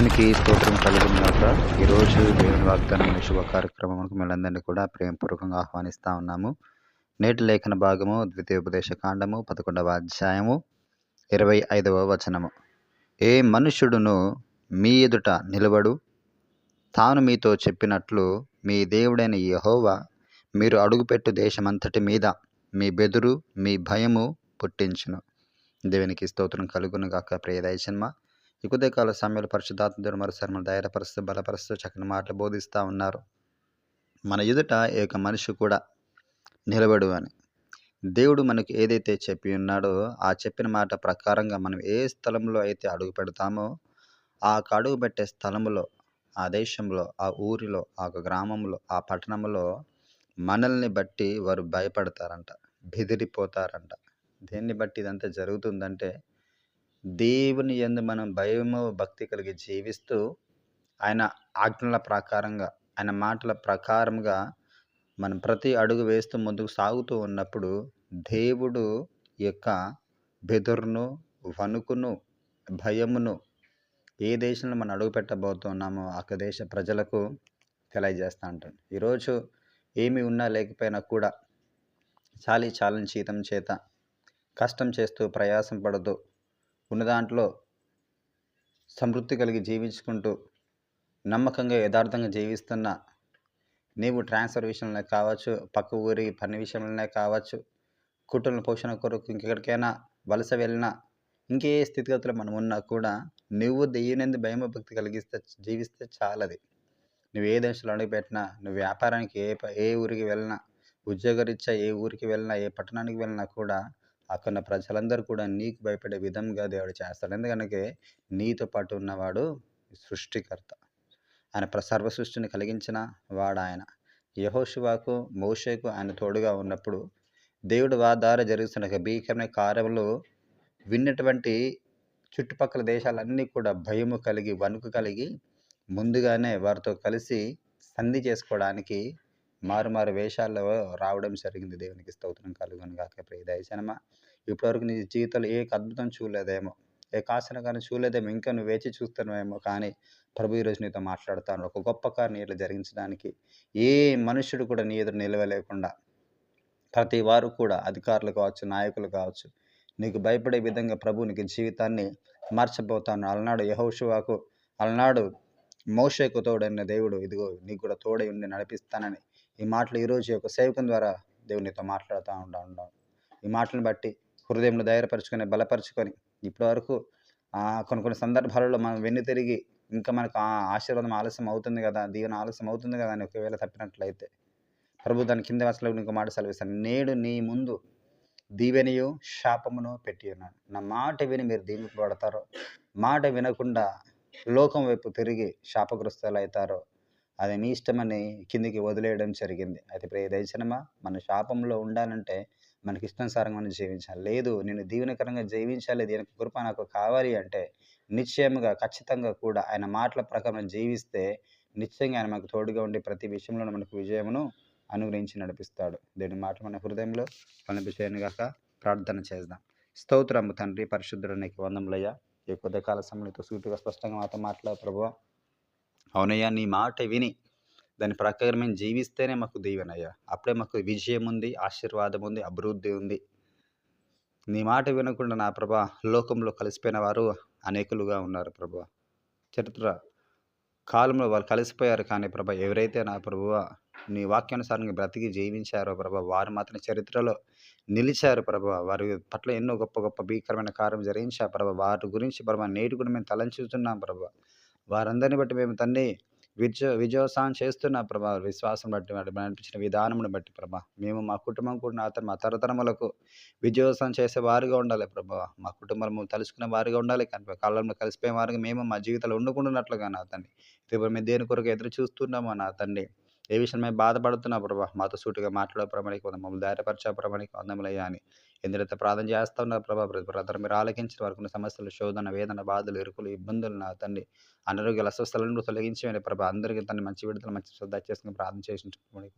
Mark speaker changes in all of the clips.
Speaker 1: దేవునికి స్తోత్రం కలుగును గాక. ఈరోజు దేవుని వాగ్దానం అనే శుభ కార్యక్రమమునకు మిమ్మల్నందరినీ కూడా ప్రేమపూర్వకంగా ఆహ్వానిస్తా ఉన్నాము. నేటి లేఖన భాగము ద్వితీయోపదేశ కాండము 11వ అధ్యాయము 25వ వచనము. ఏ మనుష్యుడును మీ ఎదుట నిలబడు, తాను మీతో చెప్పినట్లు మీ దేవుడైన యెహోవా మీరు అడుగుపెట్టు దేశమంతటి మీద మీ బెదురు మీ భయము పుట్టించును. దేవునికి స్తోత్రం కలుగును గాక. ప్రియ దైవజనమా, ఈ ఉదయకాల సమయంలో పరిశుద్ధాత్మ దేవుడు మరోసారి మన ధైర్యపరుస్తూ బలపరుస్తూ చక్కని మాటలు బోధిస్తూ ఉన్నారు. మన ఎదుట ఏక మనిషి కూడా నిలబడు అని దేవుడు మనకి ఏదైతే చెప్పి ఉన్నాడో ఆ చెప్పిన మాట ప్రకారంగా మనం ఏ స్థలంలో అయితే అడుగు పెడతామో ఆ అడుగు పెట్టే స్థలంలో, ఆ దేశంలో, ఆ ఊరిలో, ఆ గ్రామంలో, ఆ పట్టణంలో మనల్ని బట్టి వారు భయపడతారంట, బెదిరిపోతారంట. దేన్ని బట్టి ఇదంతా జరుగుతుందంటే దేవుని యందు మనం భయము భక్తి కలిగి జీవిస్తూ ఆయన ఆజ్ఞల ప్రకారంగా, ఆయన మాటల ప్రకారంగా మనం ప్రతి అడుగు వేస్తూ ముందుకు సాగుతూ ఉన్నప్పుడు దేవుడు యొక్క బెదురును, వణుకును, భయమును ఏ దేశంలో మనం అడుగు పెట్టబోతున్నామో ఆ దేశ ప్రజలకు తెలియజేస్తూ ఉంటాడు. ఈరోజు ఏమి ఉన్నా లేకపోయినా కూడా చాలని జీతం చేత కష్టం చేస్తూ ప్రయాసం పడుతూ ఉన్న దాంట్లో సమృద్ధి కలిగి జీవించుకుంటూ నమ్మకంగా యథార్థంగా జీవిస్తున్న నీవు ట్రాన్స్ఫర్ విషయంలో కావచ్చు, పక్క ఊరి పని విషయంలోనే కావచ్చు, కుటుంబ పోషణ కొరకు ఇంకెక్కడికైనా వలస వెళ్ళినా, ఇంకే స్థితిగతులు మనం ఉన్నా కూడా నువ్వు దేవుని భయము భక్తి కలిగిస్తే జీవిస్తే చాలది. నువ్వు ఏ దేశంలో అడుగుపెట్టినా, నువ్వు వ్యాపారానికి ఏ ఊరికి వెళ్ళినా, ఉద్యోగరీత్యా ఏ ఊరికి వెళ్ళినా, ఏ పట్టణానికి వెళ్ళినా కూడా అక్కడ ప్రజలందరూ కూడా నీకు భయపడే విధంగా దేవుడు చేస్తాడు. ఎందుకనగా నీతో పాటు ఉన్నవాడు సృష్టికర్త. ఆయన సర్వ సృష్టిని కలిగించిన వాడు ఆయన. యెహోషువకు, మోషేకు ఆయన తోడుగా ఉన్నప్పుడు దేవుడు వారి ద్వారా జరుగుతున్న భీకరమైన కార్యములు విన్నటువంటి చుట్టుపక్కల దేశాలన్నీ కూడా భయము కలిగి, వణుకు కలిగి ముందుగానే వారితో కలిసి సంధి చేసుకోవడానికి మారు వేషాల్లో రావడం జరిగింది. దేవునికి స్తోత్రం కలుగును గాక. ప్రియ దైవజనమా, ఇప్పటివరకు నీ జీవితంలో ఏ అద్భుతం చూడలేదేమో, ఏ ఆశీర్వాదం చూడలేదేమో, ఇంకా నువ్వు వేచి చూస్తున్నావేమో, కానీ ప్రభు ఈరోజు నీతో మాట్లాడుతాను. ఒక గొప్ప కార్యం ఇట్లా జరిగించడానికి ఏ మనుషుడు కూడా నీ ఎదురు నిలవలేకుండా ప్రతి వారు కూడా అధికారులు కావచ్చు, నాయకులు కావచ్చు, నీకు భయపడే విధంగా ప్రభు నీకు జీవితాన్ని మార్చబోతాను. అలనాడు యెహోషువకు, అలనాడు మోషేకు తోడైన దేవుడు ఇదిగో నీకు కూడా తోడై ఉండి నడిపిస్తానని ఈ మాటలు ఈరోజు యొక్క సేవకం ద్వారా దేవుడు నీతో మాట్లాడుతూ ఉన్నాడు. ఈ మాటలను బట్టి హృదయంలో ధైర్యపరచుకొని బలపరుచుకొని ఇప్పటి వరకు కొన్ని సందర్భాలలో మనం వెన్ను తిరిగి ఇంకా మనకు ఆశీర్వాదం ఆలస్యం అవుతుంది కదా, దీవెన ఆలస్యం అవుతుంది కదా అని ఒకవేళ తప్పినట్లయితే ప్రభు దాని కింద అసలు ఇంకో మాట సెలవిస్తాను. నేడు నీ ముందు దీవెనయు శాపమును పెట్టి ఉన్నాను. నా మాట విని మీరు దీవింపబడతారో, మాట వినకుండా లోకం వైపు తిరిగి శాపగ్రస్తులు అవుతారో అది మీ ఇష్టమని కిందికి వదిలేయడం జరిగింది. అయితే ప్రియ దైవజనమా, మన శాపంలో ఉండాలంటే మనకి ఇష్టానుసారంగా మనం జీవించాలి. లేదు నేను దీవెనకరంగా జీవించాలి, దీనికి కృప నాకు కావాలి అంటే నిశ్చయముగా ఖచ్చితంగా కూడా ఆయన మాటల ప్రకారం జీవిస్తే నిశ్చయంగా ఆయన మనకు తోడుగా ఉండి ప్రతి విషయంలో మనకు విజయమును అనుగ్రహించి నడిపిస్తాడు. దీని మాట మన హృదయంలో కనిపించేయను గాక. ప్రార్థన చేద్దాం. స్తోత్రము తండ్రి, పరిశుద్ధుడు నీకు వందములయ్యా. ఈ కొద్దికాల సమయంలో సూటిగా స్పష్టంగా మాతో మాట్లాడు ప్రభువా. అవునయ్యా, నీ మాట విని దాని ప్రకారమే జీవిస్తేనే మాకు దీవెనయ్యా. అప్పుడే మాకు విజయం ఉంది, ఆశీర్వాదం ఉంది, అభివృద్ధి ఉంది. నీ మాట వినకుండా నా ప్రభా లోకంలో కలిసిపోయిన వారు అనేకులుగా ఉన్నారు ప్రభువా. చరిత్ర కాలంలో వాళ్ళు కలిసిపోయారు, కానీ ప్రభా ఎవరైతే నా ప్రభువా నీ వాక్యానుసారంగా బ్రతికి జీవించారో ప్రభా వారు మాత్రం చరిత్రలో నిలిచారు ప్రభా. వారి పట్ల ఎన్నో గొప్ప గొప్ప భీకరమైన కార్యం జరిగించారు ప్రభా. వారి గురించి ప్రభా నేటి కూడా మేము తలంచుతున్నాం ప్రభా. వారందరిని బట్టి మేము తండ్రి విజయోత్సాహం చేస్తున్నా ప్రభా. విశ్వాసం బట్టి వాటి నడిపించిన విధానమును బట్టి ప్రభా మేము మా కుటుంబం కూడా మా తరతరములకు విజయోత్సవం చేసే వారిగా ఉండాలి ప్రభా. మా కుటుంబము తలుచుకునే వారిగా ఉండాలి, కానీ కాలంలో కలిసిపోయే వారిగా మేము మా జీవితంలో ఉండకుండానట్లుగా నా తండ్రి ఇప్పుడు మేము దేని కొరకు ఎదురు చూస్తున్నామో నా తండ్రి, ఏ విషయం మేము బాధపడుతున్నా ప్రభా మాతో సూటిగా మాట్లాడే ప్రమాణికి మమ్మల్ని ధైర్యపరచే ప్రమాణికి వందములయ్యా అని ఎందరైతే ప్రార్థన చేస్తా ఉన్నారు ప్రభా, బ్రదర్ మీరు ఆలకించిన వారికి ఉన్న సమస్యలు, శోధన, వేదన, బాధలు, ఇరుకులు, ఇబ్బందులు నా తండ్రి, అనారోగ్యాల అస్వస్థలను తొలగించి ప్రభా, అందరికీ తన మంచి విడుదల, మంచి శ్రద్ధ చేసుకుని ప్రార్థన చేసిన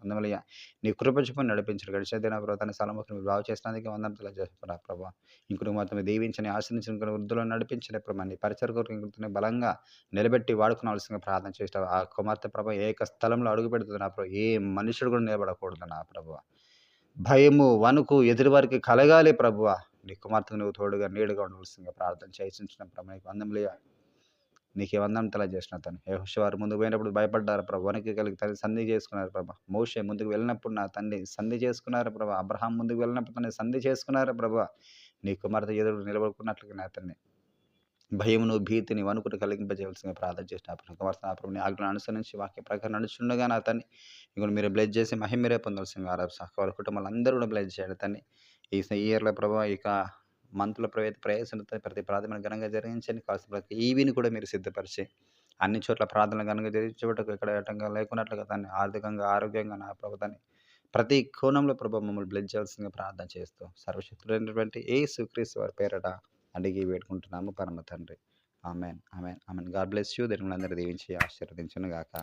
Speaker 1: వందమలయ్య. నీ కృప చూపని నడిపించారు. గడిచిన దిన ప్రభా తన స్థలముకు మీరు బాగు చేసినందుకే వందనలు చేస్తున్నారు ప్రభా. ఇంకొక మాత్రం దీవించని, ఆశ్రయించిన వృద్ధులను నడిపించిన ప్రభా, నీ పరిచయ కొరకు ఇంకొక బలంగా నిలబెట్టి వాడుకోవాల్సిందిగా ప్రార్థన చేస్తారు. ఆ కుమార్తె ప్రభా ఏక స్థలంలో అడుగు పెడుతుంది నా ప్రభా, ఏ మనుషుడు కూడా నిలబడకూడదు నా ప్రభా. భయము, వణుకు ఎదురువారికి కలగాలి ప్రభువా. నీ కుమార్తెకు నువ్వు తోడుగా నీడుగా ఉండవలసిందిగా ప్రార్థన చేయించిన ప్రభు, నీకు వందములయ్యా. నీకే వందనం తెలియజేసిన తను. యెహోషువ వారు ముందుకు పోయినప్పుడు భయపడ్డారు ప్రభు, వణికి కలిగి తల్లి సంధి చేసుకున్నారు ప్రభు. మోషే ముందుకు వెళ్ళినప్పుడు నా తండ్రి సంధి చేసుకున్నారు ప్రభు. అబ్రహాం ముందుకు వెళ్ళినప్పుడు తను సంధి చేసుకున్నారు ప్రభు. నీ కుమార్తె ఎదురు నిలబడుకున్నట్లుగా నా తండ్రి భయమును, భీతిని, వణుకును కలిగింపజేయవలసిందిగా ప్రార్థన చేసిన ప్రభు, నీ ఆజ్ఞలను అనుసరించి వాక్య ప్రకారం నడుచుండగా నా తండ్రి ఇంకొక మీరు బ్లెస్ చేసి మహిమరే పొందవలసిందిగా వాళ్ళ కుటుంబాలు అందరూ కూడా బ్లెస్ చేయాలి తండ్రి. ఈ ఇయర్లో ప్రభావ ఇక మంత్లో ప్రవేశంతో ప్రతి ప్రార్థన ఘనంగా జరిగించండి. కావాల్సిన ప్రతి ఈవీని కూడా మీరు సిద్ధపరిచి అన్ని చోట్ల ప్రార్థనలు ఘనంగా జరిగించేటకు ఎక్కడ ఆటంకం లేకున్నట్లుగా దాన్ని ఆర్థికంగా, ఆరోగ్యంగా నా ప్రభుత్వాన్ని ప్రతి కోణంలో ప్రభావ మమ్మల్ని బ్లెస్ చేయాల్సిందిగా ప్రార్థన చేస్తూ సర్వశక్తుడైనటువంటి యేసుక్రీస్తు వారి పేరట అడిగి వేడుకుంటున్నాము పరమ తండ్రి. Amen, amen, amen. God bless you. దేవుని అందరూ దీవించి ఆశీర్వదించును గాక.